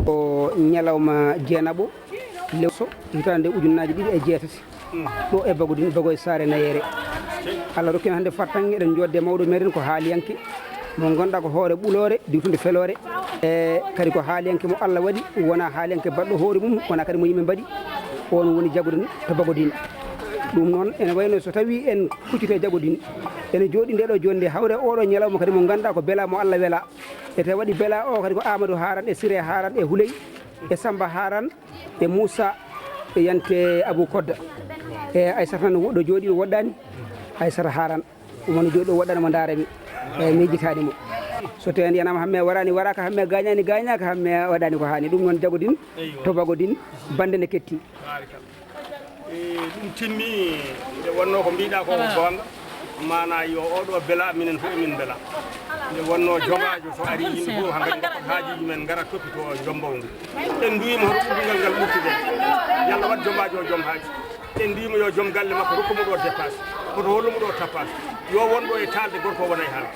o ñalawma jeenabo lewso hitande ujunnaji ɗiɗi e jeetati ɗo e bagodin bagoye saare nayere Allah rokkin hande fattange eɗen jodde mawɗo meɗen ko haaliyanke mo gonɗa ko hoore ɓulore diwtude felore e kadi ko haaliyanke mo Allah waɗi wona haaliyanke baɗɗo hoore mum wona kadi mo yimɓe mbaɗi on woni jagodin to bagodin ɗum noon ene wayno so tawi en kuccite jagodin ene jooɗi nde ɗo jonde hawre oɗo ñalawma kadi mo ganduɗa ko beela mo Allah weela e tawi waɗi beela o kadi ko Amadou Haran e Siré Haran e Houley e Samba Haran e Moussa e Yante Abou Kodda e Aissata no ɗo jooɗi ɗo woɗɗani Aissata Haran woni jooɗi ɗo woɗɗani mo darami e mijitani mo so tawi yanama hamme warani waraka hamme gañani gañaka hamme waɗani ko hani ɗum noon jagodin to bagodin bande ne ketti ɗum timmi nde wonno ko mbiɗa ko gonga mana yo oɗo beela minen fof emin beela nde wonno jogajo so ari yimɓe fof ha kadi goppat haajuji men gara toppito jombaw ngu en duwima hoto ɓurɗingal ngal ɓurtude yalla wat jomajo o joom haaji en mbima yo joom galle makko rokkumo ɗo dépasse hoto hollumo ɗo tappasse yo wonɗo e talde gorko wona e haala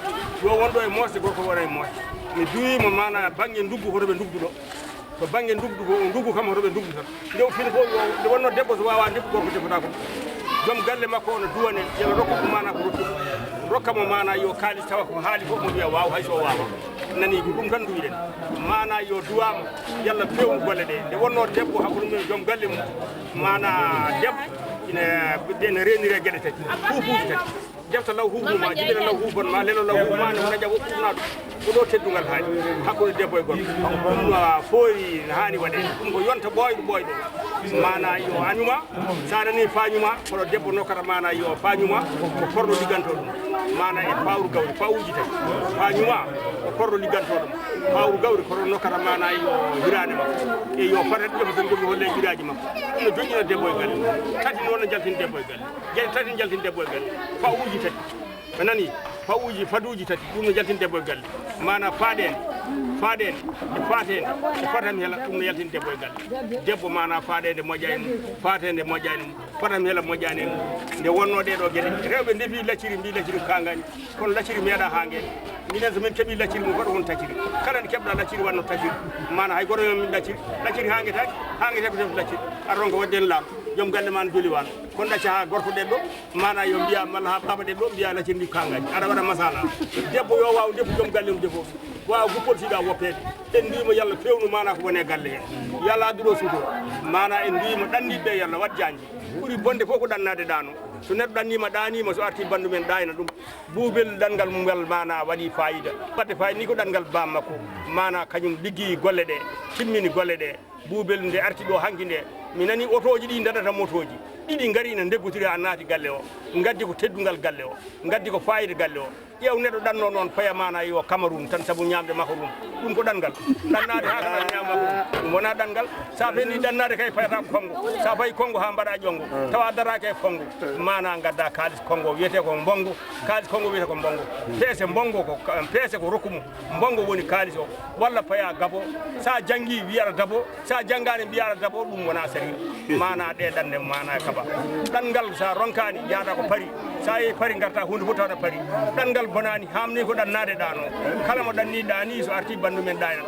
yo wonɗo e mosde gorko wona e mosde mi duwima mana banggue nduggu hoto ɓe ndugduɗo to banggue nduggu kam hoto ɓe ndugdu tan nde fini fof nde wonno debbo so wawa debbo gorko defata ko joom galle makko ono duwane yalla rokka ko mana ko rokkuɗo rokkamo mana yo kaalis tawa ko haali fof mo wiya waw hayso wawa nani ko ɗum tan duwiɗen mana yo duwama yalla fewnu golle ɗe nde wonno debbo hakkude mum joom galle mum mana debbo ine renire gueɗe tati huufuji tati jefta law huufuma jiɗira law huufon ma lelo law huufma ne naƴa woɓɓuɗuna ɗum ko ɗo teddugal haali hakkude debbo e gorko ɗum foori hani waɗe ɗum ko yonta ɓoyɗo mana yo añuma sa nani fañuma koɗo debbo nokkata mana yo fañuma ko korɗo ligganto ɗum mana e fawru gawri fawuji tati fañuma ko korɗo ligganto ɗum fawru gawri koɗo nokkata mana yo hirande makko e yo fatat ƴefa tan jogi holle hiraji makko ɗum no joƴƴina debbo e galle tati noon no jaltini debbo e galle gueɗe tati jaltini debbo e galle fawuji tati a nani fawuji faduji tati ɗum no jaltini debbo e galle mana faaɗede e fatede e fatam hela ɗum no yaltini debbo e galle debbo mana faaɗede moƴƴani mum fatede moƴƴani mum fatam hela moƴƴani mum nde wonno ɗeɗo gueɗe rewɓe ndefi lacciri mbi lacciri kangani kono lacciri meeɗa ha gueɗe minen so min keeɓi lacciri mum waɗa won tacciri kala nde keɓɗa lacciri wanno tacciri mana hay goto min lacciri hanguetaki hanguete ko def lacciri aɗa ronko wadden laam joom galle ma no joli wano kono ɗacca ha gorko ɗen ɗo mana yo mbiya malla ha baba ɗen ɗo mbiya lacciri ndi kangaji aɗa waɗa masala debbo yo waw debbo joom galle mum defo wawa guppotiɗa woppede en mbima yalla fewnu mana ko wone galle hen yalla adduɗo suuto mana en mbima ɗanniɓe yalla wat janji ɓuuri bonde fof ko ɗannade ɗano so neɗɗo ɗannima ɗanima so arti bandu men ɗayna ɗum buubel ɗanngal mum ngal mana waɗi fayida wadde fayida ni ko ɗanngal bam makko mana kañum liggi golle ɗe timmini golle ɗe buubel nde arti ɗo hanki nde mi nani otoji ɗi daɗata motoji ɗiɗi gari ne deggotiri ha naati galle o gaddi ko teddungal galle o gaddi ko fayida galle o ƴeew neɗɗo ɗanno noon faya mana yo Cameroun tan saabu ñamde makko ɗum ko ɗanngal ɗannade ha kaɗa ñama ɗum wona ɗanngal sa feni ɗannade kay fayata ko Congo sa fayi Congo ha mbaɗa ƴongo tawa darake e Congo mana gadda kalis Congo wiyete ko mbongo kalis Congo wiyete ko mbongo peese mbongo ko peese ko rokkumu mbongo woni kalis o walla paya Gabo sa janggi wiyata Dabo sa janggani mbiyata Dabo ɗum wona sari mana ɗe ɗande mana kaba ɗanngal sa ronkani yaata ko pari sa yehi pari garta hunde fof tawata pari ɗanngal bonani hamni ko ɗannade ɗano kala mo ɗanni ɗani so arti bandu men ɗayna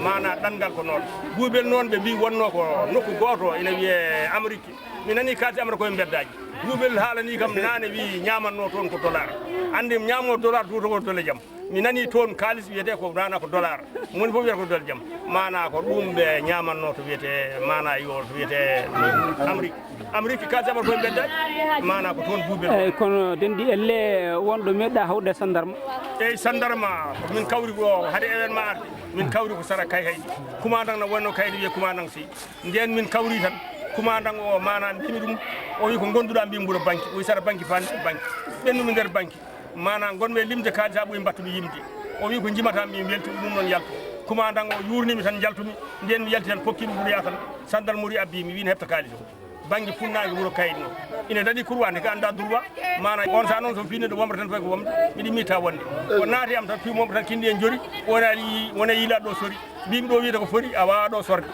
mana ɗanngal ko noon buubel noon ɓe mbi wonno ko nokku goto ina wiye Amérique mi nani kalti Amérique koye beddaji buubel haalani kam nane wi ñamanno toon ko dollar andi ñamno dollar tuuta ko dole jaam mi nani toon kalis wiyete ko nana ko dollar moni fof wiyata ko dole jaam mana ko ɗum ɓe ñamanno to wiyete mana yo to wiyete Amérique kalti Amérique koye beddaji mana ko toon buubel eyyi kono dendi elle wonɗo meɗɗa hawde sandarma eyyi sandarma min kawri ko haade événement arde min kawri ko sara kay hay commandant no wonno kayde wiye commandant si nden min kawri tan commandant o mana mbimi ɗum o wi ko gonduɗa mbimi mbuɗo banque o wi sara banque fani banque ɓennumi nder banque mana gonmi e limde kalis ha ɓoyi mbattumi yimde o wi ko jimata mi welti ɗum noon yalto commandant o yurnimi tan jaltumi nden mi yalti tan pokkimi ɓuuroya tan sandarmori abbi mi wino heɓta kalis o banque funnaki wuuro kayit no ina daɗi courwande ka anda droit mana on sa noon so finide womra tan fayi ko womde miɗi mita wonde o naati am tan fi momɓe tan kindi en jori wona yiilaɗo ɗo sori bimi ɗo wiita ko foti a wawa ɗo sorde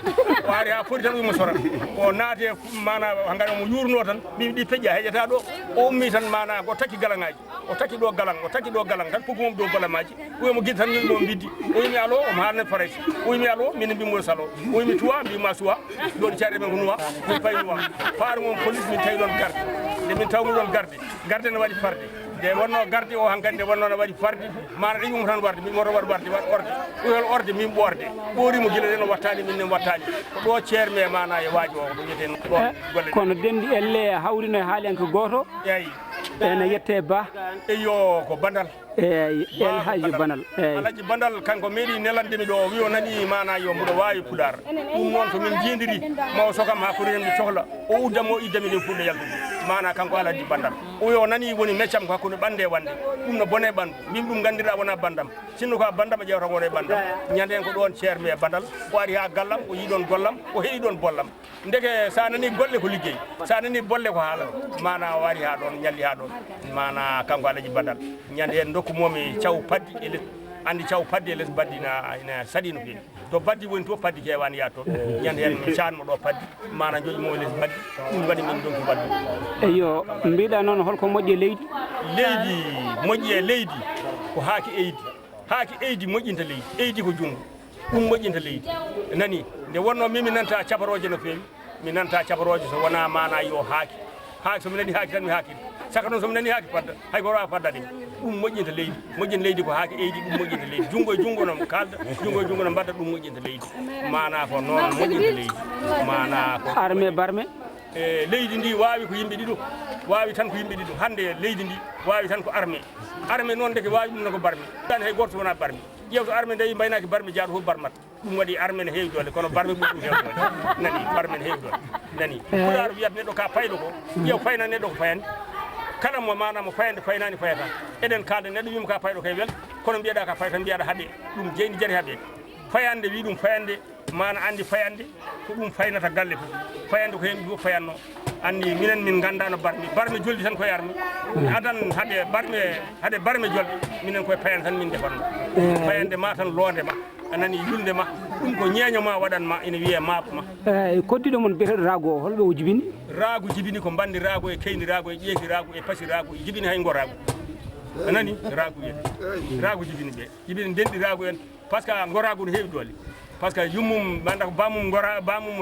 o ari ha foti tan wimo sora o naate mana hangara mo yurno tan bimi ɗi peƴƴa heƴata ɗo o ummi tan mana ko takki galangaji o takki ɗo galang tan fof mum ɗo golamaji o wimo guide tan yimɓe mo biddi o wimi alo omo haalne forêt o wimi alo minen mbimoɗo salo o wimi tuwa mbima suwa ɗoɗi caɗe men ko nuwa min payi nuwa faare mom police min tawi ɗon garde nde min tawmi ɗon garde ne waɗi farde nde wonno garde o hankkadi nde wonno ne waɗi farde mana ɗeƴum tan warde min moto waɗ warde ɓuyol orde min ɓorde ɓorimo guila ɗen o wattani min nen wattani ko ɗo ceerme mana e waaji o ko ɗo wiyeten ɗon golle kono dendi elle hawrino e haaliyanke goto eyi ene yette ba eyo ko bandal eyi el haji banal eyi alaji bandal kanko meeɗi nelandemi ɗo o wi o nani mana yo mboɗo wawi pular ɗum noon to min jindiri mawo sokam ha ko remde cohla o uddamo o iddami ɗen fulɗe yaltude mana kanko alaji bandal o wi o nani woni meccam ko hakkude ɓande wande ɗum no bone ɓandu min ɗum gandira wona bandam sinno ko a bandam a ƴewata wona e bandam ñande hen ko ɗon ceermi e bandal o ari ha gallam o yiɗon gollam o heeɗi ɗon bollam ndeke sa nani golle ko liggey sa nani bolle ko haala mana o ari ha ɗon ñalli ha ɗon mana kanko alaji bandal ñande hen dokku momi thiaw paddi e less andi thiaw paddi e less baddi ina saɗi no feewi to baddi woni to paddi kewani yaha toon ñande hen mi canmo ɗo paddi mana joƴimo e less baddi ɗum waɗi min donki waddu eyo mbiɗa noon holko moƴƴi e leydi moƴƴi e leydi ko haaki eydi moƴƴinta leydi eydi ko junngo ɗum moƴƴinta leydi nani nde wonno min mi nanta cabaroje no feewi mi nanta cabaroje so wona mana yo haaki somi nani haaki tan mi haaki saka noon somi nani haaki fadda hay goto wawa faddade ɗum moƴƴinta leydi moƴƴinta leydi ko haaki eydi ɗum moƴƴinta leydi junngo e junngo no kalda junngo e junngo no mbadda ɗum moƴƴinta leydi mana ko noon moƴƴinta leydi mana ko armé barmé e leydi ndi wawi ko yimɓe ɗiɗo wawi tan ko yimɓe ɗiɗo hande leydi ndi wawi tan ko armé noon deke wawi ɗum no ko barmi tan hay goto wona barmi ƴeew to armé nde mbaynaki barmi jaaɗo fof barmat ɗum waɗi armé ne heewi dole kono barmi ɓuuri ɗum heewi dole nani barmi ne heewi dole nani pulaar wiyata neɗɗo ka payɗo ko ƴeew fayna neɗɗo ko fayande kala mo manamo fayande faynani fayata eɗen kalda neɗɗo wima ka payɗo kay wel kono mbiyeɗa ka fayta mbiyaɗa haaɓe ɗum jeyni jari haaɓe fayande wi ɗum fayande mana andi fayande ko ɗum faynata galle fof fayande ko hen fof fayanno andi minen min gandano barme joldi tan koye armi adan haade barme jolɗe minen koye payande tan min defanno fayande ma tan londe ma anani yulde ma ɗum ko ñeeño ma waɗanma ina wiye maabo ma eyyi koddiɗo mon biyeteɗo raago o holɓe o jibini raago jibini ko bandi raago e keyni raago e ƴeeki raago e pasi raago e jibini hay ngo raago anani raago wiyete raago jibini ɓe jibini denɗi raago en par ce que ngo raago no heewi dole par ce que yummum manda ko bamum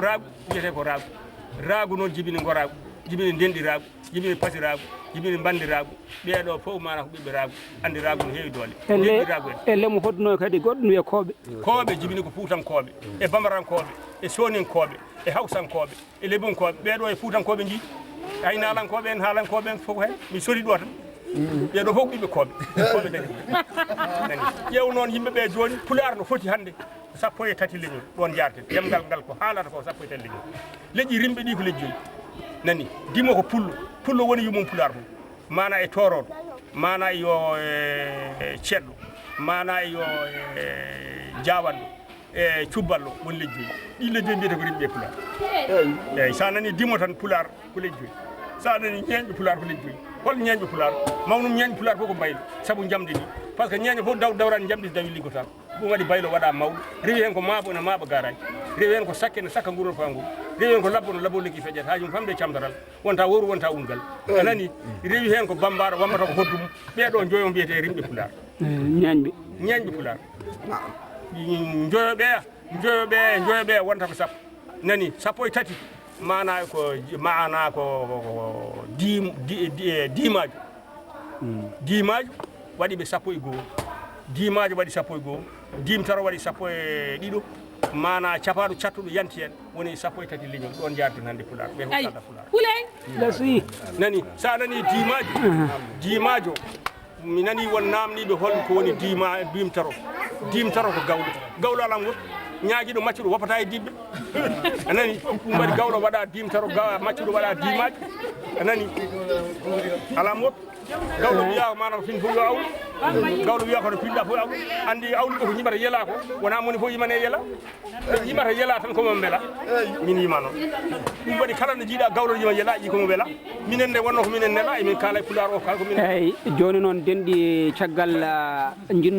raago wiyete ko raago noon jibini ngo raago jibini denɗi raago jibini pasi raago jibini bandi raago ɓeeɗo fof mana ko ɓiɓɓe raago andi raago no heewi dole denɗi raago en elle mo hodduno kadi goɗɗo wiye kooɓe jibini ko fuutankoɓe e bamarankoɓe e soninkoɓe e hawsankoɓe e lebunkoɓe ɓeeɗo e fuutankoɓe jiiɗi aynalankoɓe en haalankoɓe en fof hen mi sori ɗo tan ɓeeɗo fof ɓiɓɓe koɓe dañi nani ƴeew noon yimɓeɓe joni pulaar no foti hande 13 leñol ɗon jarten demgal ngal ko haalata ko 13 leñol leƴƴi rimɓe ɗi ko leƴƴi joyyi nani dimo ko pullo woni yumum pulaar fof mana e toroɗo mana yo ceɗɗo mana yo jawanɗo e cubballo woni leƴƴi joyyi ɗi leƴƴi joyyi mbiyete ko rimɓe pulaar eyyi sa nani dimo tan pulaar ko leƴƴi joyyi sa nani ñeñɓe pulaar ko leƴƴi joyyi hol ñeñɓe pulaar mawnum ñeñɓe pulaar fof ko mbaylo saabu jamde ni par ce que ñeño fof dawrani jamɗi dawi liggotal ɗum waɗi baylo waɗa mawɗo rewi hen ko maabo ne maaɓa garaji rewi hen ko sakke ne sakka nguro fa nguro rewi hen ko labbo no labbo liggi feƴƴata hajum famde camdaral wonta woru wonta ungal anani rewi hen ko bambaɗo wammata ko hoddum ɓeeɗo joyo mbiyete rimɓe pulaar ñeñɓe pulaar joyoɓe wonta ko sappo nani sappo e tati mana ko dimajo waɗi ɓe sappo e goho dimajo waɗi sappo e goho dimtaro waɗi sappo e ɗiɗo mana capaɗo cattuɗo yanti hen woni sappo e tati leñol ɗon jarden hande pulaar ɓe hokkata pulaar nani sa nani dimajo mi nani won namniɓe holko woni dimtaro ko gawlo alam goɗɗo ñaaguiɗo maccuɗo woppata e dibɓe anani ɗum waɗi gawlo waɗa dimtaro maccuɗo waɗa dimaji anani alam goɗɗo gawlo wiya mana ko fin fof yo awlu gawlo wiya kono pinɗa fof awlu andi awlu ɗo ko yimata yela ko wona moni fof yimane yela yimata yela tan komo beela min yima noon ɗum waɗi kala nde jiiɗa gawlo yima yela ƴi komo beela minen nde wonno ko minen nela emin kaala e pulaar o kala ko minen eyyi joni noon denɗi caggal jinno